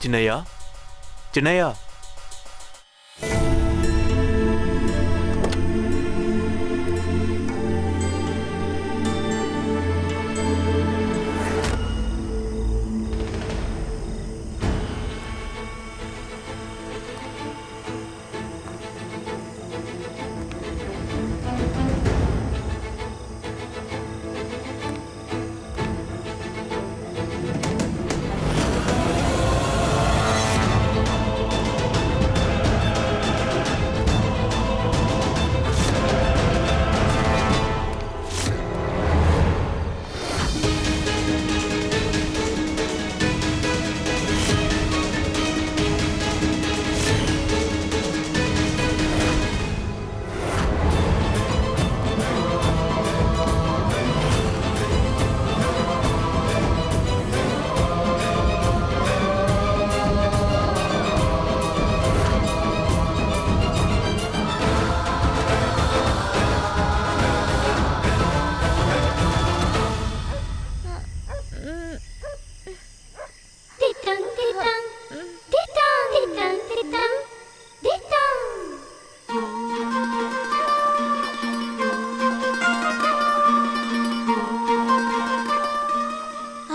சின்னையா, சின்னையா.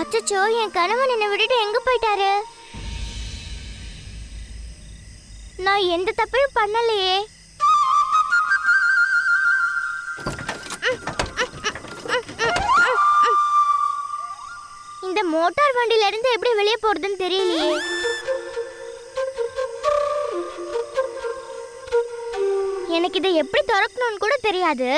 அச்சச்சோ, என் கணவன் என்னை விட்டுட்டு எங்க போயிட்டாரு? நான் எந்த தப்பையும் பண்ணலையே. இந்த மோட்டார் வண்டியில இருந்து எப்படி வெளியே போறதுன்னு தெரியலையே. எனக்கு இதை எப்படி திறக்கணும்னு கூட தெரியாது.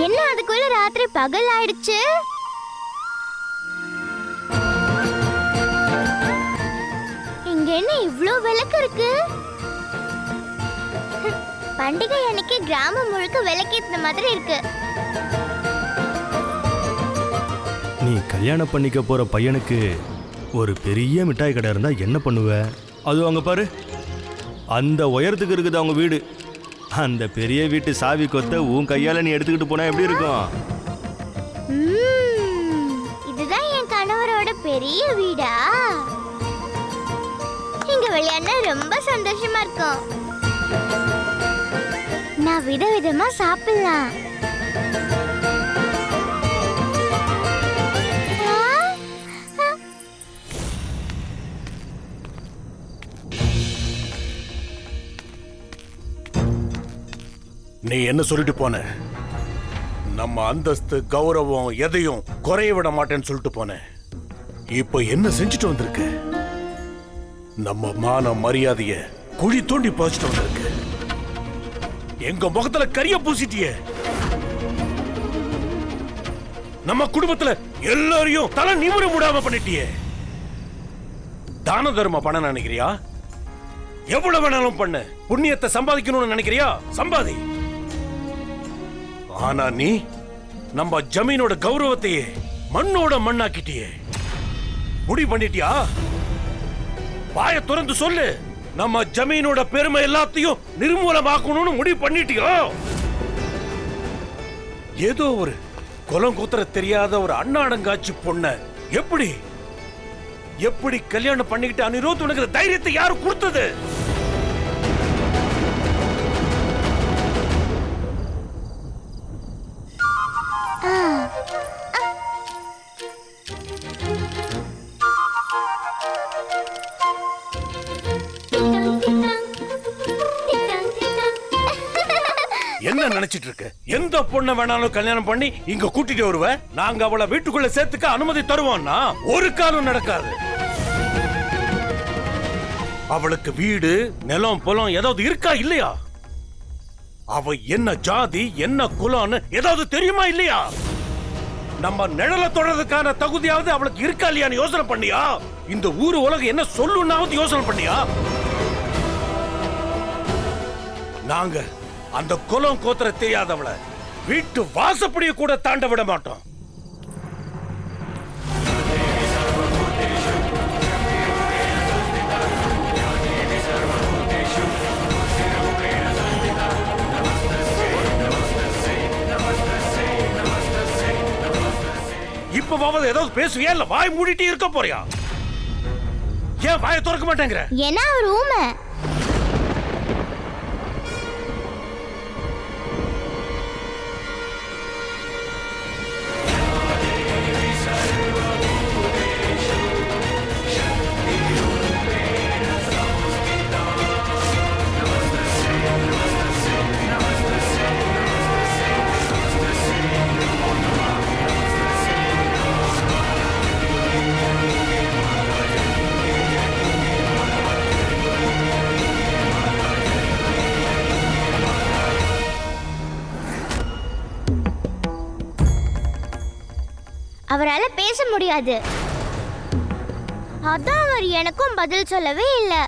என்ன அதுக்குள்ள ராத்திரி பகல் ஆயிடுச்சு? இங்க என்ன இவ்ளோ விளக்கு இருக்கு? பண்டிகை அன்னைக்கு கிராமம் முழுக்க விளக்கேத்துன மாதிரி இருக்கு. நீ கல்யாணம் பண்ணிக்க போற பையனுக்கு ஒரு பெரிய மிட்டாய் கடை இருந்தா என்ன பண்ணுவ? அது அங்க பாரு, அந்த உயரத்துக்கு இருக்குது அவங்க வீடு. அந்த பெரிய வீட்டு சாவி கொத்த உன் கையால நீ எடுத்துக்கிட்டு போனா எப்படி இருக்கும்? இதுதான் என் கணவரோட பெரிய வீடா? இங்க விளையாட ரொம்ப சந்தோஷமா இருக்கும். நான் விதவிதமா சாப்பிடலாம். நீ என்ன சொல்லிட்டு போன? நம்ம அந்தஸ்து கௌரவம் எதையும் குறைய விட மாட்டேன்னு சொல்லிட்டு போனேன். இப்போ என்ன செஞ்சுட்டு வந்திருக்கு? நம்ம மான மரியாதைய குழி தோண்டி பாய்ச்சிட்டு வந்திருக்கு. எங்க முகத்துல கரிய பூசிட்டியே. நம்ம குடும்பத்துல எல்லாரையும் தலை நிமிர முடியாம பண்ணிட்டியே. தான தர்மம் பண்ண நினைக்கிறியா? எவ்வளவு வேணாலும் பண்ணு. புண்ணியத்தை சம்பாதிக்கணும்னு நினைக்கிறியா? சம்பாதி. ஆனா நீ நம்ம ஜமீனோட கௌரவத்தையே மண்ணோட மண்ணாக்கிட்டியே. முடிவு பண்ணிட்டியா? வாயை திறந்து சொல்லு. நம்ம ஜமீனோட பெருமை எல்லாத்தையும் நிர்மூலமாக்கணும்னு முடிவு பண்ணிட்டியோ? ஏதோ ஒரு குலம் கூத்துற தெரியாத ஒரு அண்ணாடங்காட்சி பொண்ண எப்படி எப்படி கல்யாணம் பண்ணிக்கிட்டு அனிருத் உனக்கு தைரியத்தை யாரு கொடுத்தது? என்ன நினைச்சிட்டு இருக்க? எந்த பொண்ணை வேணாலும் கல்யாணம் பண்ணி இங்க கூட்டிட்டு வருவ. நாங்க அவளை வீட்டுக்குள்ள சேர்த்துக்க அனுமதி தருவோம்னா ஒரு காலம் நடக்காது. அவளுக்கு வீடு நிலம் புலம் ஏதாவது இருக்கா இல்லையா? அவ என்ன ஜாதி என்ன குலம்னு ஏதாவது தெரியுமா இல்லையா? நம்ம நிழல தொடர்றதுக்கான தகுதியாவது அவளுக்கு இருக்கா இல்லையான்னு யோசனை பண்ணியா? இந்த ஊரு உலகம் என்ன சொல்லுன்னாவது யோசனை பண்ணியா? நாங்க அந்த குலம் கோத்திர தெரியாதவளை வீட்டு வாசப்படிய கூட தாண்ட விட மாட்டோம். இப்பவாவது ஏதாவது பேசுவியா இல்ல வாய் மூடிட்டு இருக்க போறியா? ஏன் வாயை திறக்க மாட்டேங்கிற? ஏன்னா ஒரு ஊமை. அவரால பேச முடியாது. அதான் அவர் எனக்கும் பதில் சொல்லவே இல்லை.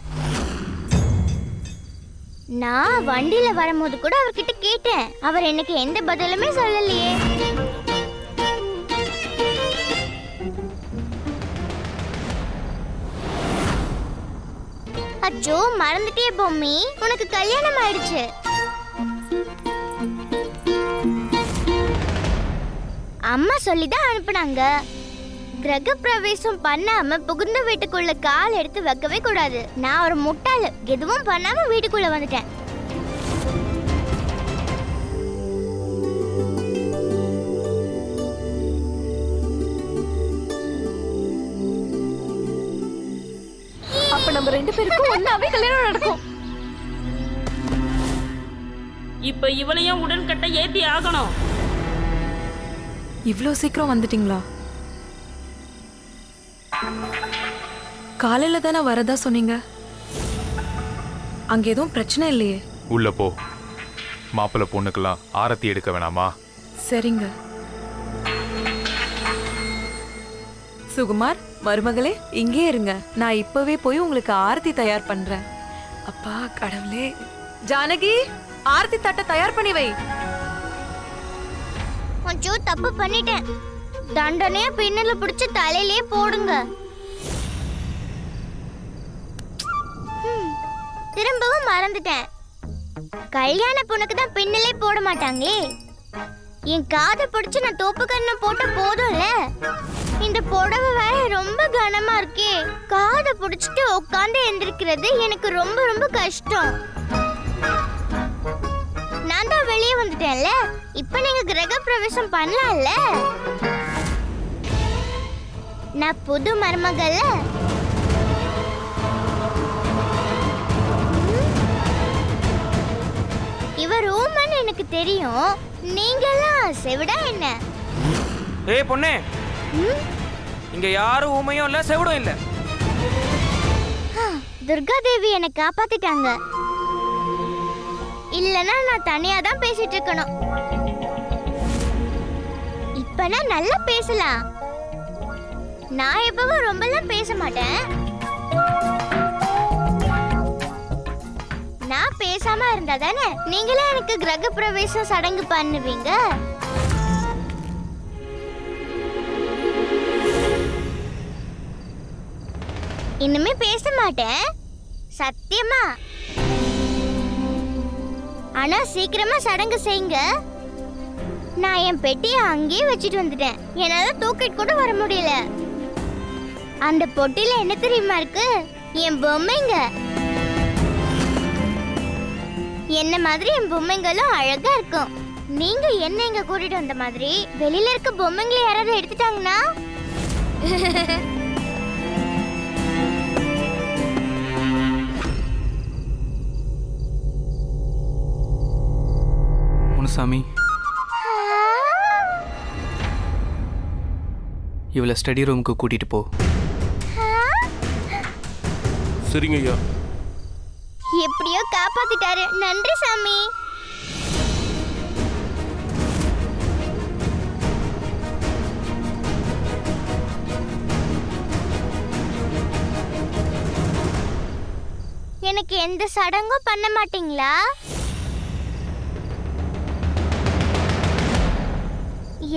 நான் வண்டியில வரும்போது கூட அவர்கிட்ட கேட்டேன். அவர் எனக்கு எந்த பதிலுமே சொல்லலையே. அச்சோ மறந்துட்டே பொம்மி, உனக்கு கல்யாணம் ஆயிடுச்சு. அம்மா சொல்லிதான் அனுப்புனாங்க. கிரக பிரவேசம் பண்ணாம புகுந்த வீட்டுக்குள்ள கால் எடுத்து வைக்கவே கூடாது. நான் ஒரு முட்டாளு, எதுவும் பண்ணாம வீட்டுக்குள்ள வந்துட்டேன். அப்ப நம்ம ரெண்டு பேருக்கும் ஒண்ணாவே கல்யாணம் நடக்கும். இப்ப இவளையும் உடன்கட்டை ஏத்தி ஆகணும். இவ்ளோ சீக்கிரம் வந்துட்டீங்களா? காலையில தானே வரதா சொன்னீங்க. அங்க எதுவும் பிரச்சனை இல்லையே? உள்ள போ. மாப்பிள்ளை பொண்ணுக்கெல்லாம் ஆரத்தி எடுக்க வேணாமா? சரிங்க. சுகுமார், மருமகளே இங்கே இருங்க. நான் இப்பவே போய் உங்களுக்கு ஆரத்தி தயார் பண்றேன். அப்பா கடவுளே. ஜானகி, ஆரத்தி தட்டை தயார் பண்ணி வை. கொஞ்சம் தப்பு பண்ணிட்டேன். தண்டனையா பின்னல பிடிச்சு தலையிலே போடுங்க. திரும்பவும் மறந்துட்டேன். கல்யாண பொண்ணுக்கு தான் பின்னலே போட மாட்டாங்களே. என் காதை பிடிச்சு நான் தோப்பு கண்ணு போட்ட போதும்ல. இந்த புடவை வேற ரொம்ப கனமா இருக்கே. காதை பிடிச்சிட்டு உட்காந்து எந்திரிக்கிறது எனக்கு ரொம்ப ரொம்ப கஷ்டம். நான் தான் வெளியே வந்துட்டேன்ல. இப்ப நீங்க கிரக பிரவேசம் பண்ணலாம்ல. நான் புது மருமகள்ல. இவர் ஊமன் எனக்கு தெரியும். நீங்கெல்லாம் செவிடா என்ன? ஏய் பொண்ணே, ம்? இங்க யாரும் ஊமையும் இல்ல செவிடும் இல்ல. துர்கா தேவி என்னை காப்பாத்திட்டாங்க. இல்லனா நான் தனியா தான் பேசிட்டு இருக்கணும். இப்ப நான் நல்லா பேசலாம். நான் எப்பவும் ரொம்பலாம் பேச மாட்டேன். நான் பேசாம இருந்தா தானே நீங்களே எனக்கு கிரக பிரவேசம் சடங்கு பண்ணுவீங்க. இனிமே பேச மாட்டேன், சத்தியமா. ஆனா சீக்கிரமா சடங்கு செய்யுங்க. நான் என் பெட்டியை அங்கேயே வச்சுட்டு வந்துட்டேன். என்னால தூக்கிட்டு கூட வர முடியல. அந்த பொட்டில என்ன தெரியுமா இருக்கு? என் பொம்மைங்க. என்ன மாதிரி என் பொம்மைங்களும் அழகா இருக்கும். நீங்க என்ன இங்க கூட்டிட்டு வந்த மாதிரி வெளியில இருக்க பொம்மைங்களை யாராவது எடுத்துட்டாங்கன்னா முனுசாமி, இவளை ஸ்டடி ரூமுக்கு கூட்டிட்டு போ. சரிங்க ஐயா. எப்படியோ காப்பாத்திட்டாரு. நன்றி சாமி. எனக்கு எந்த சடங்கும் பண்ண மாட்டீங்களா?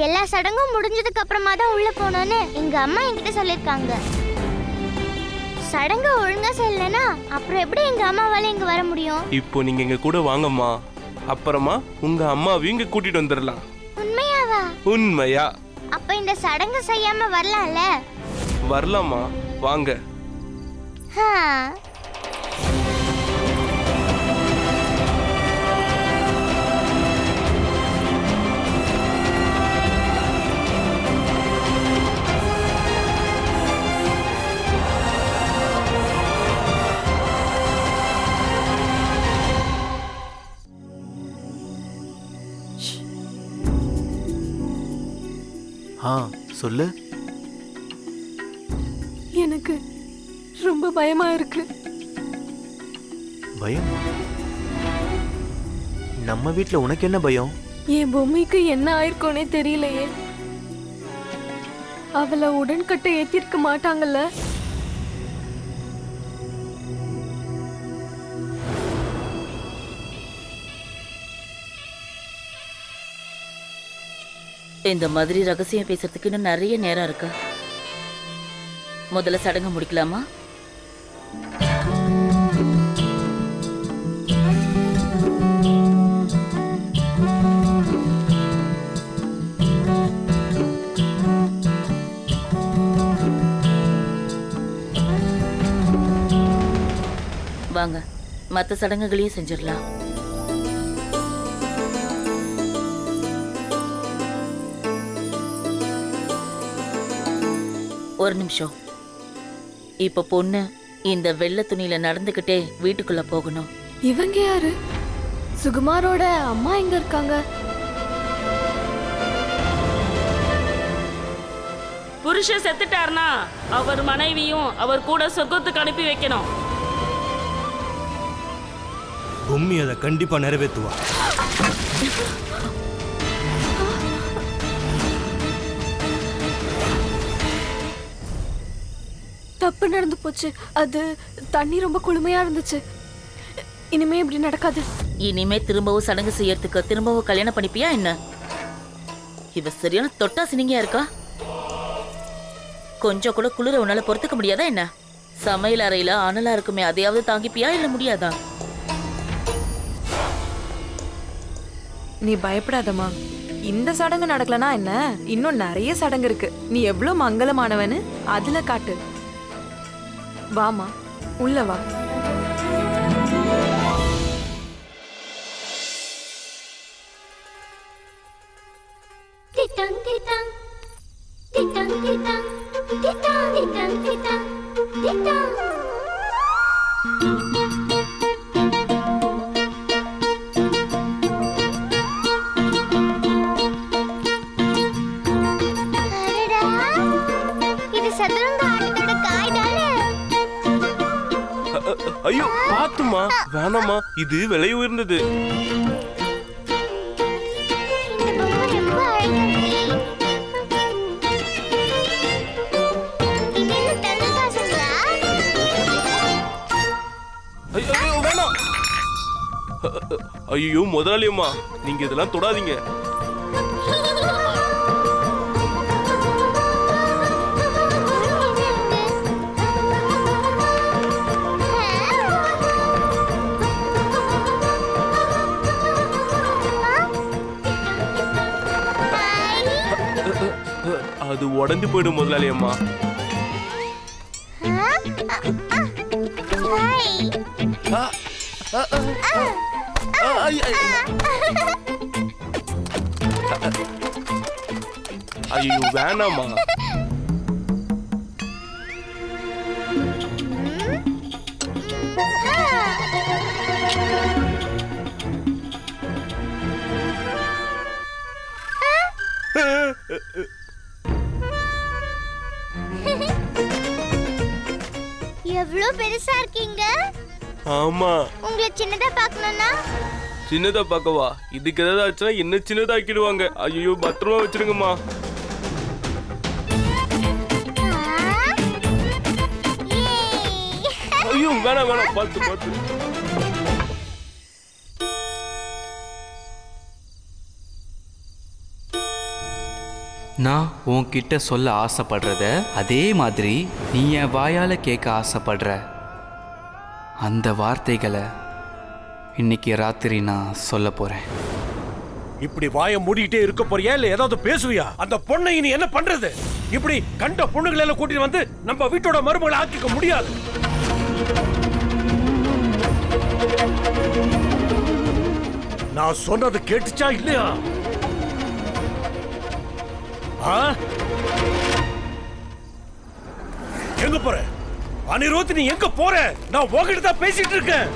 எல்லா சடங்கும் முடிஞ்சதுக்கு அப்புறமா தான் உள்ள போனோன்னு எங்க அம்மா என்கிட்ட சொல்லிருக்காங்க. சடங்கு ஒழுங்கா செய்யலனா அப்புறம் எப்படி எங்க அம்மாவால இங்க வர முடியும்? இப்போ நீங்க எங்க கூட வாங்கம்மா, அப்புறமா உங்க அம்மாவையும் இங்க கூட்டிட்டு வந்துடலாம். உண்மையாவா? உண்மையா? அப்ப இந்த சடங்கு செய்யாம வரலாம்ல? வரலாமா, வாங்க. ஹா. சொல்லு. எனக்கு ரொம்ப பயமா இருக்கு. பயம்? நம்ம வீட்ல உனக்கு என்ன பயம்? என் பொம்மைக்கு என்ன ஆயிருக்கோனே தெரியலையே. அவளை உடன்கட்டை ஏத்திருக்க மாட்டாங்கல்ல? இந்த மாதிரி ரகசியம் பேசுறதுக்கு இன்னும் நிறைய நேரம் இருக்கு. முதல்ல சடங்கு முடிக்கலாமா? வாங்க, மற்ற சடங்குகளையும் செஞ்சிடலாம். ஒரு நிமிஷம். இப்ப பொண்ணு இந்த வெள்ளை துணியில நடந்துகிட்டே வீட்டுக்குள்ள போகணும். இவங்க யாரு? சுகுமாரோட அம்மா எங்க இருக்காங்க? புருஷன் செத்துட்டாருனா அவர் மனைவியும் அவர் கூட சொர்க்கத்துக்கு அனுப்பி வைக்கணும். பொம்மி அதை கண்டிப்பா நிறைவேற்றுவா. தப்பு நடந்து போச்சு. அது தண்ணி ரொம்ப குளுமையா இருந்துச்சு. இனிமே இப்படி நடக்காது. இனிமே திரும்பவும் சடங்கு செய்யறதுக்கு திரும்பவும் கல்யாணம் பண்ணிப்பியா என்ன? இவ சரியான தொட்டா சினிங்கியா இருக்கா. கொஞ்சம் கூட குளிர உன்னால பொறுத்துக்க முடியாதா என்ன? சமையல் அறையில அனலா இருக்குமே, அதையாவது தாங்கிப்பியா இல்ல முடியாதா? நீ பயப்படாதம்மா. இந்த சடங்கு நடக்கலனா என்ன, இன்னும் நிறைய சடங்கு இருக்கு. நீ எவ்வளவு மங்களமானவன்னு அதுல காட்டு. வாமா, உள்ள வா. திட்டங் திட்டங் திட்டங் திட்டங் திட்டங் திட்டங் திட்டங் திட்டங். ஐயோ பாத்துமா, வேணாமா, இது விலை உயர்ந்தது. இந்த பொம்மை ரொம்ப அழகா இருக்கு. இது என்ன தங்க காசுங்களா? ஐயோ வேணாம். ஐயோ முதலாளியம்மா, நீங்க இதெல்லாம் தொடாதீங்க. அது உடைஞ்சு போயிடும் முதலாளியம்மா. ஐயோ வேணாமா. எவ்வளவு பெருசா இருக்கீங்க. ஆமா, உங்களை சின்னதா பார்க்கணும்னா சின்னதா பார்க்கவா? இதுக்கு ஏதாவது ஆச்சுன்னா என்ன சின்னதாக்கிடுவாங்க. ஐயோ பத்திரமா வச்சிருங்கம்மா. ஐயோ வேணாம் வேணாம், பார்த்து பார்த்து. நான் உன்கிட்ட சொல்ல ஆசைப்படுறத அதே மாதிரி நீ என் வாயால் கேட்க ஆசைப்படுற அந்த வார்த்தைகளை இன்னைக்கு ராத்திரி நான் சொல்ல போறேன். இப்படி வாயை மூடிட்டே இருக்க போறியா இல்ல ஏதாவது பேசுவியா? அந்த பொண்ணை நீ என்ன பண்றது? இப்படி கண்ட பொண்ணுகளை எல்லாம் கூட்டிட்டு வந்து நம்ம வீட்டோட மருமகளை ஆக்கிக்க முடியாது. நான் சொன்னது கேட்டுச்சா இல்லையா? எங்க போற அனிருத்? நீ எங்க போற? நான் உன்கிட்ட தான் பேசிட்டு இருக்கேன்.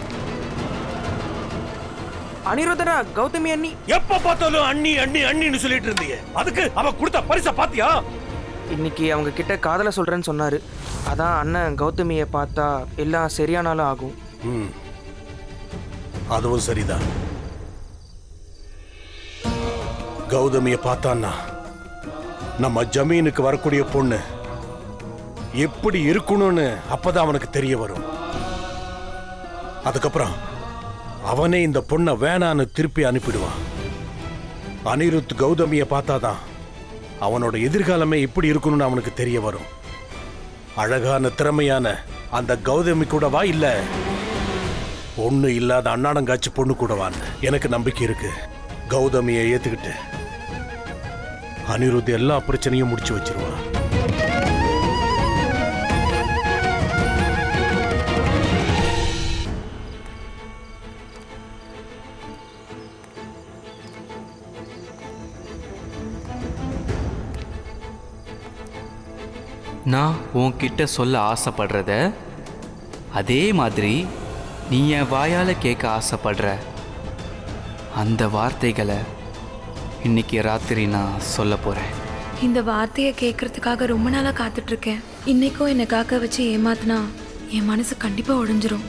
அனிருத்தனா கௌதமி அண்ணி எப்ப பார்த்தாலும் அண்ணி அண்ணி அண்ணின்னு சொல்லிட்டு இருந்தீங்க. அதுக்கு அவ கொடுத்த பரிசை பாத்தியா? இன்னைக்கு அவங்க கிட்ட காதல சொல்றேன்னு சொன்னாரு. அதான் அண்ணன் கௌதமியை பார்த்தா எல்லாம் சரியானாலும் ஆகும். அதுவும் சரிதான். கௌதமியை பார்த்தான்னா நம்ம ஜமீனுக்கு வரக்கூடிய பொண்ணு எப்படி இருக்கணும்னு அப்பதான் அவனுக்கு தெரிய வரும். அதுக்கப்புறம் அவனே இந்த பொண்ணை வேணான்னு திருப்பி அனுப்பிடுவான். அனிருத் கௌதமியை பார்த்தாதான் அவனோட எதிர்காலமே இப்படி இருக்கணும்னு அவனுக்கு தெரிய வரும். அழகான திறமையான அந்த கௌதமி கூடவா இல்ல பொண்ணு இல்லாத அண்ணாடங்காட்சி பொண்ணு கூடவான்னு எனக்கு நம்பிக்கை இருக்கு. கௌதமியை ஏத்துக்கிட்டு அனிருத் எல்லா பிரச்சனையும் முடிச்சு வச்சிருவான். நான் உன்கிட்ட சொல்ல ஆசைப்படுறத அதே மாதிரி நீ என் வாயால் கேட்க ஆசைப்படுற அந்த வார்த்தைகளை இன்னைக்கு ராத்திரி நான் சொல்ல போகிறேன். இந்த வார்த்தையை கேட்கறதுக்காக ரொம்ப நாளாக காத்துட்ருக்கேன். இன்னைக்கும் என்னை காக்க வச்சு ஏமாத்தினா என் மனசு கண்டிப்பாக உடைஞ்சிரும்.